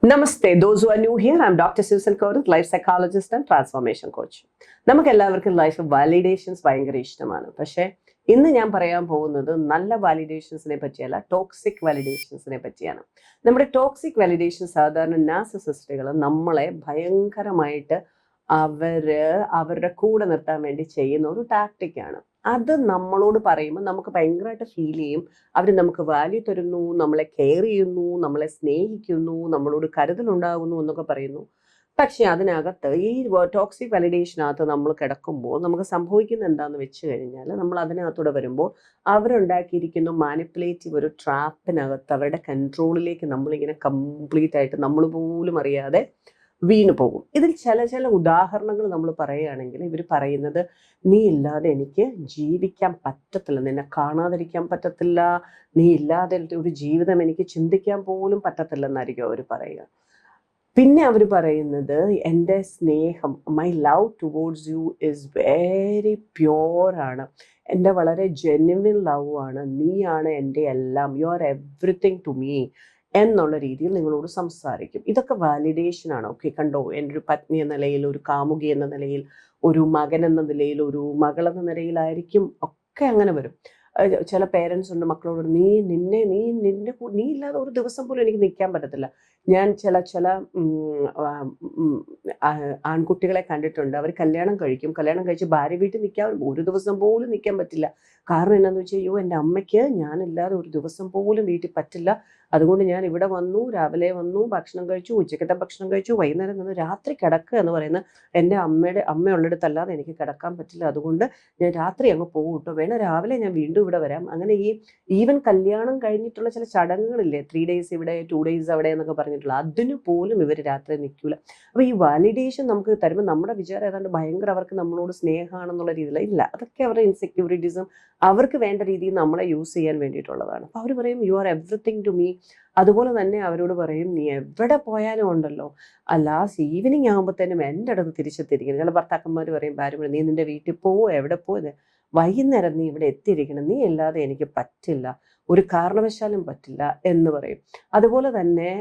Namaste. Those who are new here, I'm Dr. Susan Koris, life psychologist and transformation coach. നമുക്ക് എല്ലാവർക്കും life validations ഭയങ്കര ഇഷ്ടമാണ്. പക്ഷേ ഇന്ന് ഞാൻ പറയാൻ പോകുന്നത് നല്ല വാലിഡേഷൻസിനെ പറ്റിയല്ല, ടോക്സിക് വാലിഡേഷൻസിനെ പറ്റിയാണ്. നമ്മുടെ ടോക്സിക് വാലിഡേഷൻ സാധാരണ നാർസിസിസ്റ്റുകൾ നമ്മളെ ഭയങ്കരമായിട്ട് അവരുടെ കൂടെ നിർത്താൻ വേണ്ടി ചെയ്യുന്ന ഒരു ടാക്ടിക്കാണ്. അത് നമ്മളോട് പറയുമ്പോൾ നമുക്ക് ഭയങ്കരമായിട്ട് ഫീൽ ചെയ്യും. അവർ നമുക്ക് വാല്യൂ തരുന്നു, നമ്മളെ കെയർ ചെയ്യുന്നു, നമ്മളെ സ്നേഹിക്കുന്നു, നമ്മളോട് കരുതലുണ്ടാകുന്നു എന്നൊക്കെ പറയുന്നു. പക്ഷെ അതിനകത്ത് ഈ ടോക്സിക് വാലിഡേഷനകത്ത് നമ്മൾ കിടക്കുമ്പോൾ നമുക്ക് സംഭവിക്കുന്നത് എന്താണെന്ന് വെച്ച് കഴിഞ്ഞാൽ, നമ്മൾ അതിനകത്തൂടെ വരുമ്പോൾ അവരുണ്ടാക്കിയിരിക്കുന്ന മാനിപ്പുലേറ്റീവ് ഒരു ട്രാപ്പിനകത്ത് അവരുടെ കൺട്രോളിലേക്ക് നമ്മളിങ്ങനെ കംപ്ലീറ്റ് ആയിട്ട് നമ്മൾ പോലും അറിയാതെ വീണു പോകും. ഇതിൽ ചില ഉദാഹരണങ്ങൾ നമ്മൾ പറയുകയാണെങ്കിൽ, ഇവർ പറയുന്നത് നീ ഇല്ലാതെ എനിക്ക് ജീവിക്കാൻ പറ്റത്തില്ല, നിന്നെ കാണാതിരിക്കാൻ പറ്റത്തില്ല, നീ ഇല്ലാതെ ഒരു ജീവിതം എനിക്ക് ചിന്തിക്കാൻ പോലും പറ്റത്തില്ലെന്നായിരിക്കും അവർ പറയുക. പിന്നെ അവർ പറയുന്നത് എൻ്റെ സ്നേഹം, my love towards you is വെരി പ്യോറാണ്, എൻ്റെ വളരെ ജെന്യുവിൻ ലവ് ആണ്, നീയാണ് എൻ്റെ എല്ലാം, you are everything to me എന്നുള്ള രീതിയിൽ നിങ്ങളോട് സംസാരിക്കും. ഇതൊക്കെ വാലിഡേഷനാണ്. ഓക്കെ, കണ്ടോ, എൻ്റെ ഒരു പത്നി എന്ന നിലയിൽ, ഒരു കാമുകി എന്ന നിലയിൽ, ഒരു മകൻ എന്ന നിലയിൽ, ഒരു മകൾ എന്ന നിലയിലായിരിക്കും ഒക്കെ അങ്ങനെ വരും. ചില പേരൻസ് ഉണ്ട് മക്കളോട്, നീ ഇല്ലാതെ ഒരു ദിവസം പോലും എനിക്ക് നിൽക്കാൻ പറ്റത്തില്ല. ഞാൻ ചില ആൺകുട്ടികളെ കണ്ടിട്ടുണ്ട്. അവർ കല്യാണം കഴിച്ച് ഭാര്യ വീട്ടിൽ നിൽക്കാൻ ഒരു ദിവസം പോലും നിൽക്കാൻ പറ്റില്ല. കാരണം എന്താണെന്ന് വെച്ചാൽ, അയ്യോ എൻ്റെ അമ്മയ്ക്ക് ഞാനില്ലാതെ ഒരു ദിവസം പോലും വീട്ടിൽ പറ്റില്ല, അതുകൊണ്ട് ഞാൻ ഇവിടെ വന്നു, രാവിലെ വന്നു, ഭക്ഷണം കഴിച്ചു, ഉച്ചക്കത്തെ ഭക്ഷണം കഴിച്ചു, വൈകുന്നേരം നിന്ന് രാത്രി കിടക്കുക എന്ന് പറയുന്നത് എൻ്റെ അമ്മയുള്ളിടത്തല്ലാതെ എനിക്ക് കിടക്കാൻ പറ്റില്ല, അതുകൊണ്ട് ഞാൻ രാത്രി അങ്ങ് പോകും കേട്ടോ, വേണം രാവിലെ ഞാൻ വീണ്ടും ഇവിടെ വരാം. അങ്ങനെ ഈ ഈവൻ കല്യാണം കഴിഞ്ഞിട്ടുള്ള ചില ചടങ്ങുകളില്ലേ, 3 days ഇവിടെ 2 days അവിടെ എന്നൊക്കെ പറഞ്ഞിട്ടുള്ള, അതിന് പോലും ഇവർ രാത്രി നിൽക്കില്ല. അപ്പോൾ ഈ വാലിഡേഷൻ നമുക്ക് തരുമ്പോൾ നമ്മുടെ വിചാരം ഏതാണ്ട് ഭയങ്കര അവർക്ക് നമ്മളോട് സ്നേഹമാണെന്നുള്ള രീതിയിൽ ഇല്ല. അതൊക്കെ അവരുടെ ഇൻസെക്യൂരിറ്റീസും അവർക്ക് വേണ്ട രീതിയിൽ നമ്മളെ യൂസ് ചെയ്യാൻ വേണ്ടിയിട്ടുള്ളതാണ്. അപ്പോൾ അവർ പറയും you are everything to me. അതുപോലെ തന്നെ അവരോട് പറയും, നീ എവിടെ പോയാലും ഉണ്ടല്ലോ, ലാസ്റ്റ് ഈവനിങ് ആകുമ്പോഴത്തേനും എൻ്റെ അടുത്ത് തിരിച്ചെത്തിയിരിക്കണം. ചില ഭർത്താക്കന്മാർ പറയും, ഭാര്യ പറയും, നീ നിൻ്റെ വീട്ടിൽ പോവോ, എവിടെ പോയത്, വൈകുന്നേരം നീ ഇവിടെ എത്തിയിരിക്കണം, നീ അല്ലാതെ എനിക്ക് പറ്റില്ല, ഒരു കാരണവശാലും പറ്റില്ല എന്ന് പറയും. അതുപോലെ തന്നെ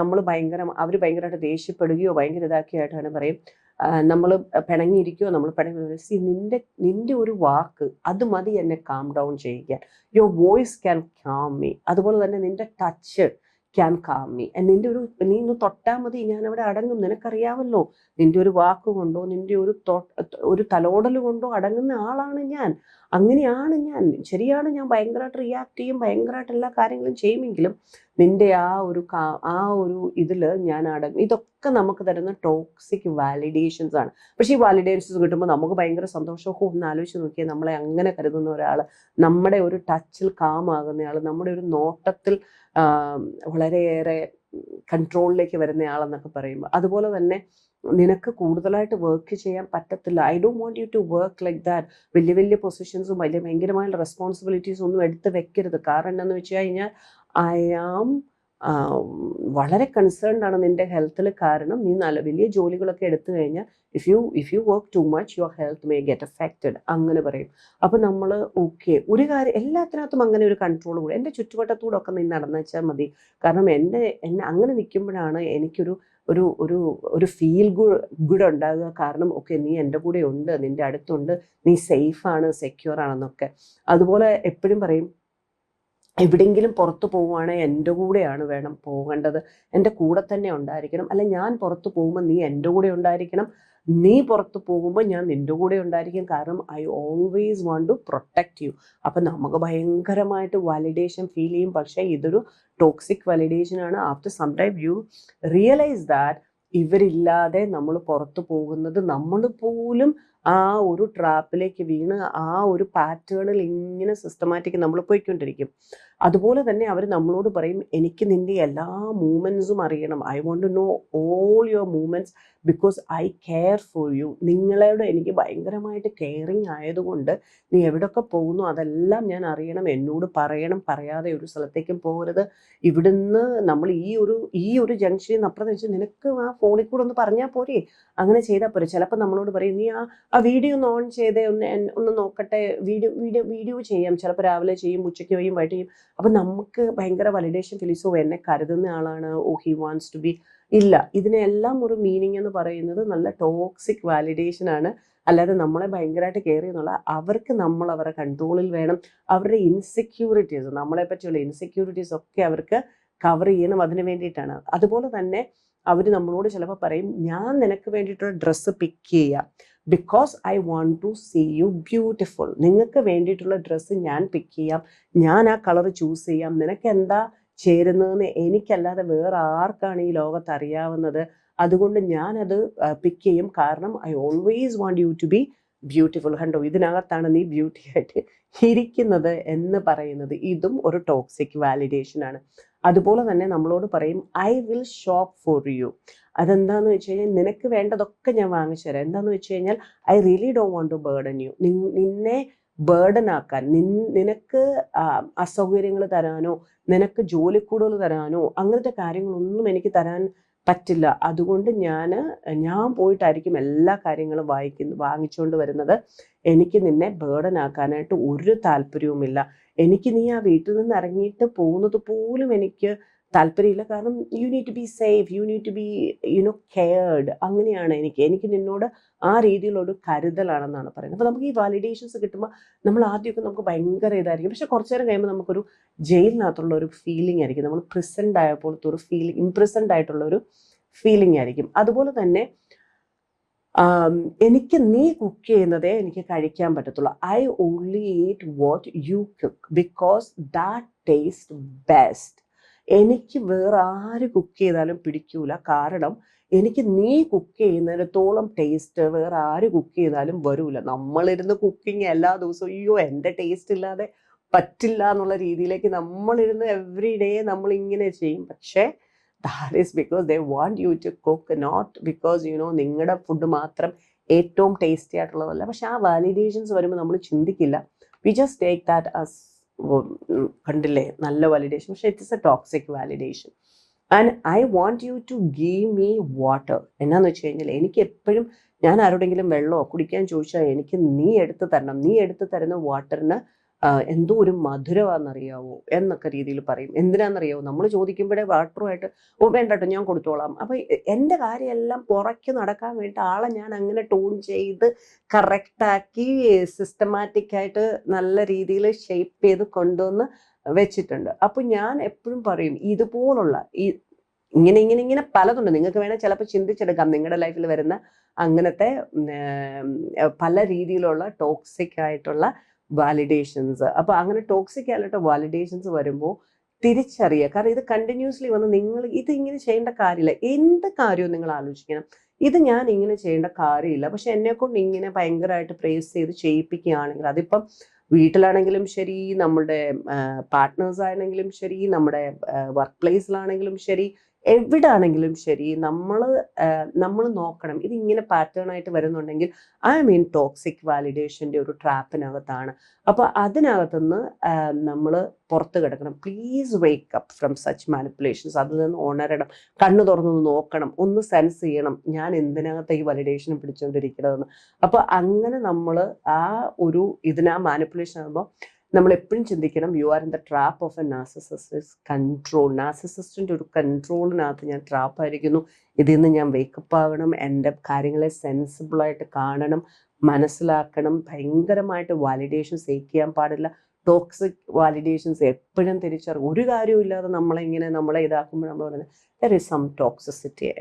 അവർ ഭയങ്കരമായിട്ട് ദേഷ്യപ്പെടുകയോ ഭയങ്കര ഇതാക്കിയായിട്ടാണ് പറയും, നമ്മൾ പിണങ്ങിയിരിക്കുകയോ നിന്റെ ഒരു വാക്ക് അത് മതി എന്നെ കാം ഡൗൺ ചെയ്യിക്കാൻ, your voice can calm me. അതുപോലെ തന്നെ നിന്റെ ടച്ച് ക്യാൻ കാം മീ. നീ ഒന്ന് തൊട്ടാൽ മതി, ഞാൻ അവിടെ അടങ്ങും, നിനക്കറിയാമല്ലോ, നിന്റെ ഒരു വാക്കുകൊണ്ടോ നിന്റെ ഒരു തലോടൽ കൊണ്ടോ അടങ്ങുന്ന ആളാണ് ഞാൻ, അങ്ങനെയാണ് ഞാൻ, ശരിയാണ്, ഞാൻ ഭയങ്കരമായിട്ട് റിയാക്ട് ചെയ്യും, ഭയങ്കരമായിട്ട് എല്ലാ കാര്യങ്ങളും ചെയ്യുമെങ്കിലും നിന്റെ ആ ഒരു ഇതിൽ ഞാൻ അടങ്ങും. ഇതൊക്കെ നമുക്ക് തരുന്ന ടോക്സിക് വാലിഡേഷൻസ് ആണ്. പക്ഷേ ഈ വാലിഡേഷൻസ് കിട്ടുമ്പോൾ നമുക്ക് ഭയങ്കര സന്തോഷവും, ഒന്ന് ആലോചിച്ച് നോക്കിയാൽ, നമ്മളെ അങ്ങനെ കരുതുന്ന ഒരാൾ, നമ്മുടെ ഒരു ടച്ചിൽ കാമാകുന്നയാൾ, നമ്മുടെ ഒരു നോട്ടത്തിൽ വളരെയേറെ കൺട്രോളിലേക്ക് വരുന്നയാളെന്നൊക്കെ പറയുമ്പോൾ, അതുപോലെ തന്നെ നിനക്ക് കൂടുതലായിട്ട് വർക്ക് ചെയ്യാൻ പറ്റത്തില്ല, I don't want you to work like that, വലിയ പൊസിഷൻസും ഭയങ്കരമായ റെസ്പോൺസിബിലിറ്റീസും ഒന്നും എടുത്ത് വെക്കരുത്. കാരണം എന്താണെന്ന് വെച്ച് കഴിഞ്ഞാൽ, ഐ ആം വളരെ കൺസേൺഡ് ആണ് നിന്റെ ഹെൽത്തിൽ. കാരണം നീ നല്ല വലിയ ജോലികളൊക്കെ എടുത്തു കഴിഞ്ഞാൽ if you work too much your health may get affected, അങ്ങനെ പറയും. അപ്പോൾ നമ്മൾ ഓക്കെ, ഒരു കാര്യം എല്ലാത്തിനകത്തും അങ്ങനെ ഒരു കൺട്രോൾ കൂടെ, എൻ്റെ ചുറ്റുവട്ടത്തൂടെ ഒക്കെ നീ നടന്നു വെച്ചാൽ മതി. കാരണം എന്നെ അങ്ങനെ നിൽക്കുമ്പോഴാണ് എനിക്കൊരു ഒരു ഒരു ഒരു ഫീൽ ഗുഡ് ഉണ്ടാകുക. കാരണം ഓക്കെ, നീ എൻ്റെ കൂടെ ഉണ്ട്, നിൻ്റെ അടുത്തുണ്ട്, നീ സേഫാണ്, സെക്യൂർ ആണെന്നൊക്കെ. അതുപോലെ എപ്പോഴും പറയും, എവിടെയെങ്കിലും പുറത്ത് പോവുകയാണെങ്കിൽ എൻ്റെ കൂടെയാണ് വേണം പോകേണ്ടത്, എൻ്റെ കൂടെ തന്നെ ഉണ്ടായിരിക്കണം, അല്ല ഞാൻ പുറത്ത് പോകുമ്പോൾ നീ എൻ്റെ കൂടെ ഉണ്ടായിരിക്കണം, നീ പുറത്ത് പോകുമ്പോൾ ഞാൻ നിൻ്റെ കൂടെ ഉണ്ടായിരിക്കും, കാരണം I always want to protect you. അപ്പം നമുക്ക് ഭയങ്കരമായിട്ട് വാലിഡേഷൻ ഫീൽ ചെയ്യും. പക്ഷേ ഇതൊരു ടോക്സിക് വാലിഡേഷൻ ആണ്. After some time you realise that ഇവരില്ലാതെ നമ്മൾ പുറത്ത് പോകുന്നത്, നമ്മൾ പോലും ആ ഒരു ട്രാപ്പിലേക്ക് വീണ് ആ ഒരു പാറ്റേണിൽ ഇങ്ങനെ സിസ്റ്റമാറ്റിക് നമ്മൾ പോയിക്കൊണ്ടിരിക്കും. അതുപോലെ തന്നെ അവർ നമ്മളോട് പറയും, എനിക്ക് നിൻ്റെ എല്ലാ മൂവ്മെൻറ്റ്സും അറിയണം, I want to know all your movements because I care for you. നിങ്ങളോട് എനിക്ക് ഭയങ്കരമായിട്ട് കെയറിങ് ആയതുകൊണ്ട് നീ എവിടെയൊക്കെ പോകുന്നു അതെല്ലാം ഞാൻ അറിയണം, എന്നോട് പറയണം, പറയാതെ ഒരു സ്ഥലത്തേക്കും പോകരുത്, ഇവിടുന്ന് നമ്മൾ ഈ ഒരു ജംഗ്ഷനിൽ നിന്ന് അപ്പുറത്ത് വെച്ച് നിനക്ക് ആ ഫോണിൽ കൂടെ ഒന്ന് പറഞ്ഞാൽ പോരെ, അങ്ങനെ ചെയ്താൽ പോരെ. ചിലപ്പോൾ നമ്മളോട് പറയും, നീ ആ വീഡിയോ ഒന്ന് ഓൺ ചെയ്തേ, ഒന്ന് നോക്കട്ടെ, വീഡിയോ ചെയ്യാം, ചിലപ്പോൾ രാവിലെ ചെയ്യും, ഉച്ചയ്ക്ക് ചെയ്യും, വൈകിട്ട് ചെയ്യും. അപ്പം നമുക്ക് ഭയങ്കര വാലിഡേഷൻ ഫീലിങ്സ്, ഓ എന്നെ കരുതുന്ന ആളാണ്, ഓ ഹി വാണ്ട്സ് ടു ബി, ഇല്ല. ഇതിനെല്ലാം ഒരു മീനിങ് എന്ന് പറയുന്നത് നല്ല ടോക്സിക് വാലിഡേഷൻ ആണ്. അല്ലാതെ നമ്മളെ ഭയങ്കരമായിട്ട് കെയർ ചെയ്യുന്നുള്ള, അവർക്ക് നമ്മൾ അവരുടെ കൺട്രോളിൽ വേണം. അവരുടെ ഇൻസെക്യൂരിറ്റീസ്, നമ്മളെ പറ്റിയുള്ള ഇൻസെക്യൂരിറ്റീസ് ഒക്കെ അവർക്ക് കവർ ചെയ്യണം, അതിന് വേണ്ടിയിട്ടാണ്. അതുപോലെ തന്നെ അവർ നമ്മളോട് ചിലപ്പോൾ പറയും, ഞാൻ നിനക്ക് വേണ്ടിയിട്ടുള്ള ഡ്രസ്സ് പിക്ക് ചെയ്യാം, because I want to see you beautiful. നിങ്ങൾക്ക് വേണ്ടിയിട്ടുള്ള ഡ്രസ്സ് ഞാൻ പിക്ക് ചെയ്യാം, ഞാൻ ആ കളർ ചൂസ് ചെയ്യാം, നിനക്ക് എന്താ ചേരുന്നതെന്ന് എനിക്കല്ലാതെ വേറെ ആർക്കാണ് ഈ ലോകത്ത് അറിയാവുന്നത്, അതുകൊണ്ട് ഞാനത് പിക്ക് ചെയ്യും, കാരണം I always want you to be beautiful. കണ്ടോ, ഇതിനകത്താണ് നീ ബ്യൂട്ടി ആയിട്ട് ഇരിക്കുന്നത് എന്ന് പറയുന്നത്. ഇതും ഒരു ടോക്സിക് വാലിഡേഷൻ ആണ്. അതുപോലെ തന്നെ നമ്മളോട് പറയും, I will shop for you. അതെന്താന്ന് വെച്ച് കഴിഞ്ഞാൽ, നിനക്ക് വേണ്ടതൊക്കെ ഞാൻ വാങ്ങിച്ചു തരാം. എന്താന്ന് വെച്ച് കഴിഞ്ഞാൽ, I really don't want to burden you. നിന്നെ ബേർഡൻ ആക്കാൻ, നിനക്ക് അസൗകര്യങ്ങൾ തരാനോ നിനക്ക് ജോലി കൂടുതൽ തരാനോ അങ്ങനത്തെ കാര്യങ്ങളൊന്നും എനിക്ക് തരാൻ പറ്റില്ല. അതുകൊണ്ട് ഞാൻ പോയിട്ടായിരിക്കും എല്ലാ കാര്യങ്ങളും വാങ്ങിച്ചുകൊണ്ട് വരുന്നത്. എനിക്ക് നിന്നെ ബേർഡൻ ആക്കാനായിട്ട് ഒരു താല്പര്യവുമില്ല. എനിക്ക് നീ ആ വീട്ടിൽ നിന്ന് ഇറങ്ങിയിട്ട് പോകുന്നത് പോലും എനിക്ക് താല്പര്യമില്ല. കാരണം you need to be safe, you need to be cared. അങ്ങനെയാണ് എനിക്ക് നിന്നോട് ആ രീതിയിലൊരു കരുതലാണെന്നാണ് പറയുന്നത്. അപ്പോൾ നമുക്ക് ഈ വാലിഡേഷൻസ് കിട്ടുമ്പോൾ നമ്മൾ ആദ്യമൊക്കെ നമുക്ക് ഭയങ്കര ഇതായിരിക്കും. പക്ഷെ കുറച്ചു നേരം കഴിയുമ്പോൾ നമുക്കൊരു ജയിലിനകത്തുള്ള ഒരു ഫീലിംഗ് ആയിരിക്കും. നമ്മൾ പ്രിസൻഡ് ആയ പോലത്തെ ഒരു ഫീലിംഗ്, ഇംപ്രിസൻഡ് ആയിട്ടുള്ള ഒരു ഫീലിംഗ് ആയിരിക്കും. അതുപോലെ തന്നെ എനിക്ക് നീ കുക്ക് ചെയ്യുന്നതേ എനിക്ക് കഴിക്കാൻ പറ്റത്തുള്ളൂ. I only eat what you cook because that taste best. എനിക്ക് വേറെ ആര് കുക്ക് ചെയ്താലും പിടിക്കൂല, കാരണം എനിക്ക് നീ കുക്ക് ചെയ്യുന്നിടത്തോളം ടേസ്റ്റ് വേറെ ആര് കുക്ക് ചെയ്താലും വരൂല. നമ്മളിരുന്ന് കുക്കിങ് എല്ലാ ദിവസവും, അയ്യോ എൻ്റെ ടേസ്റ്റ് ഇല്ലാതെ പറ്റില്ല എന്നുള്ള രീതിയിലേക്ക് നമ്മളിരുന്ന് എവറി ഡേ നമ്മൾ ഇങ്ങനെ ചെയ്യും. പക്ഷേ that is because they want you to cook, not because നിങ്ങളുടെ ഫുഡ് മാത്രം ഏറ്റവും ടേസ്റ്റി ആയിട്ടുള്ളതല്ല. പക്ഷെ ആ വാലിഡേഷൻസ് വരുമ്പോൾ നമ്മൾ ചിന്തിക്കില്ല. We just take that as, കണ്ടില്ലേ നല്ല വാലിഡേഷൻ, പക്ഷെ it's a toxic validation. And I want you to give me water. എന്നാന്ന് വെച്ച് കഴിഞ്ഞാൽ, എനിക്ക് എപ്പോഴും ഞാൻ ആരോടെങ്കിലും വെള്ളമോ കുടിക്കാൻ ചോദിച്ചാൽ എനിക്ക് നീ എടുത്തു തരണം. നീ എടുത്തു തരുന്ന വാട്ടറിന് എന്തോ ഒരു മധുരമാണെന്നറിയാവോ എന്നൊക്കെ രീതിയിൽ പറയും. എന്തിനാണെന്നറിയാവോ, നമ്മൾ ചോദിക്കുമ്പോഴേ വാട്ടറുമായിട്ട്, ഓ വേണ്ട കേട്ടോ ഞാൻ കൊടുത്തോളാം. അപ്പം എൻ്റെ കാര്യമെല്ലാം പുറയ്ക്ക് നടക്കാൻ വേണ്ടിയിട്ട് ആളെ ഞാൻ അങ്ങനെ ടൂൺ ചെയ്ത് കറക്റ്റാക്കി സിസ്റ്റമാറ്റിക്കായിട്ട് നല്ല രീതിയിൽ ഷേപ്പ് ചെയ്ത് കൊണ്ടുവന്ന് വെച്ചിട്ടുണ്ട്. അപ്പം ഞാൻ എപ്പോഴും പറയും, ഇതുപോലുള്ള ഇങ്ങനെ പലതുണ്ട്. നിങ്ങൾക്ക് വേണേൽ ചിലപ്പോൾ ചിന്തിച്ചെടുക്കാം നിങ്ങളുടെ ലൈഫിൽ വരുന്ന അങ്ങനത്തെ പല രീതിയിലുള്ള ടോക്സിക് ആയിട്ടുള്ള വാലിഡേഷൻസ്. അപ്പോൾ അങ്ങനെ ടോക്സിക് ആയിട്ട് വാലിഡേഷൻസ് വരുമ്പോൾ തിരിച്ചറിയുക. കാരണം ഇത് കണ്ടിന്യൂസ്ലി വന്ന് നിങ്ങൾ ഇതിങ്ങനെ ചെയ്യേണ്ട കാര്യമില്ല. എന്ത് കാര്യവും നിങ്ങൾ ആലോചിക്കണം, ഇത് ഞാൻ ഇങ്ങനെ ചെയ്യേണ്ട കാര്യമില്ല, പക്ഷെ എന്നെക്കൊണ്ട് ഇങ്ങനെ ഭയങ്കരമായിട്ട് പ്രേസ് ചെയ്ത് ചെയ്യിപ്പിക്കുകയാണെങ്കിൽ, അതിപ്പം വീട്ടിലാണെങ്കിലും ശരി, നമ്മുടെ പാർട്ട്നേഴ്സ് ആണെങ്കിലും ശരി, നമ്മുടെ വർക്ക് പ്ലേസിലാണെങ്കിലും ശരി, എവിടെ ആണെങ്കിലും ശരി, നമ്മൾ നോക്കണം ഇതിങ്ങനെ പാറ്റേൺ ആയിട്ട് വരുന്നുണ്ടെങ്കിൽ ഐ മീൻ ടോക്സിക് വാലിഡേഷൻ്റെ ഒരു ട്രാപ്പിനകത്താണ്. അപ്പോൾ അതിനകത്തുനിന്ന് നമ്മൾ പുറത്ത് കിടക്കണം. Please wake up from such manipulations. അതിൽ നിന്ന് ഉണരണം, കണ്ണു തുറന്നൊന്ന് നോക്കണം, ഒന്ന് സെൻസ് ചെയ്യണം ഞാൻ എന്തിനകത്ത് ഈ വാലിഡേഷൻ പിടിച്ചുകൊണ്ടിരിക്കുന്നതെന്ന്. അപ്പോൾ അങ്ങനെ നമ്മൾ ആ ഒരു മാനിപ്പുലേഷൻ ആകുമ്പോൾ നമ്മൾ എപ്പോഴും ചിന്തിക്കണം, you are in the trap of a narcissist control. നാർസിസിസ്റ്റിൻ്റെ ഒരു കൺട്രോളിനകത്ത് ഞാൻ ട്രാപ്പായിരിക്കുന്നു. ഇതിൽ നിന്ന് ഞാൻ വേക്കപ്പ് ആകണം, എൻ്റെ കാര്യങ്ങളെ സെൻസിബിളായിട്ട് കാണണം, മനസ്സിലാക്കണം. ഭയങ്കരമായിട്ട് വാലിഡേഷൻ സേക്ക് ചെയ്യാൻ പാടില്ല. ടോക്സിക് വാലിഡേഷൻസ് എപ്പോഴും തിരിച്ചറിയും. ഒരു കാര്യമില്ലാതെ നമ്മളെ ഇതാക്കുമ്പോൾ നമ്മൾ പറയുന്നത് ദർ ഈസ് സം ടോക്സിസിറ്റി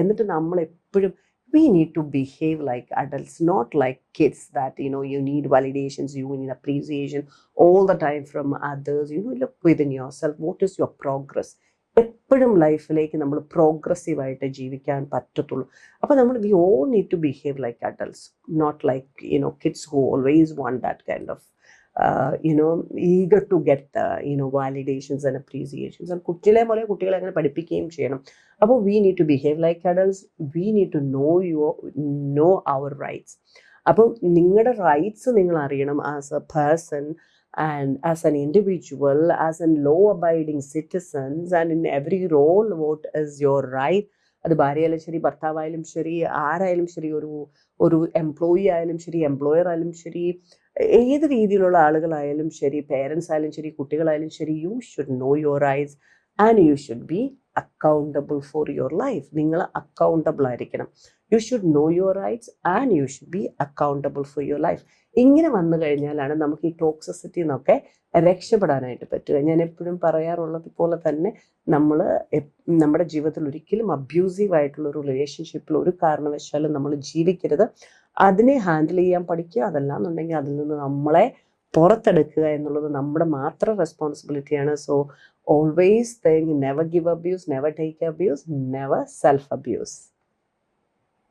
എന്നിട്ട് നമ്മൾ എപ്പോഴും we need to behave like adults, not like kids that you need validations, you need appreciation all the time from others. Look within yourself, what is your progress? എപ്പോഴും ലൈഫിലേക്ക് നമ്മൾ progressive ആയിട്ട് ജീവിക്കാൻ പറ്റത്തുള്ളൂ. അപ്പോൾ നമ്മൾ we all need to behave like adults, not like kids who always want that kind of eager to get validations and appreciations. And കുട്ടികളെ അങ്ങനെ പഠിപ്പിക്കുകയും ചെയ്യണം. അപ്പോൾ we need to behave like adults, we need to know our rights. അപ്പോൾ നിങ്ങളുടെ rights നിങ്ങൾ അറിയണം as A person and as an individual, as a law-abiding citizens, and in every role, what is your right? അത് ഭാര്യയായാലും ശരി, ഭർത്താവായാലും ശരി, ആരായാലും ശരി, ഒരു എംപ്ലോയി ആയാലും ശരി, എംപ്ലോയർ ആയാലും ശരി, ഏത് രീതിയിലുള്ള ആളുകളായാലും ശരി, പേരൻസ് ആയാലും ശരി, കുട്ടികളായാലും ശരി, you should know your rights and you should be accountable for your life. നിങ്ങൾ അക്കൗണ്ടബിൾ ആയിരിക്കണം. You should know your rights and you should be accountable for your life. ഇങ്ങനെ വന്നു കഴിഞ്ഞാലാണ് നമുക്ക് ഈ ടോക്സിസിറ്റി എന്നൊക്കെ രക്ഷപ്പെടാനായിട്ട് പറ്റുക. ഞാൻ എപ്പോഴും പറയാറുള്ളത് പോലെ തന്നെ നമ്മൾ നമ്മുടെ ജീവിതത്തിൽ ഒരിക്കലും അബ്യൂസീവ് ആയിട്ടുള്ള ഒരു റിലേഷൻഷിപ്പിൽ ഒരു കാരണവശാലും നമ്മൾ ജീവിക്കരുത്. അതിനെ ഹാൻഡിൽ ചെയ്യാൻ പഠിക്കുക. അതല്ല എന്നുണ്ടെങ്കിൽ അതിൽ നിന്ന് നമ്മളെ പുറത്തെടുക്കുക എന്നുള്ളത് നമ്മുടെ മാത്രം റെസ്പോൺസിബിലിറ്റിയാണ്. So always think, never give abuse, never take abuse, never self abuse.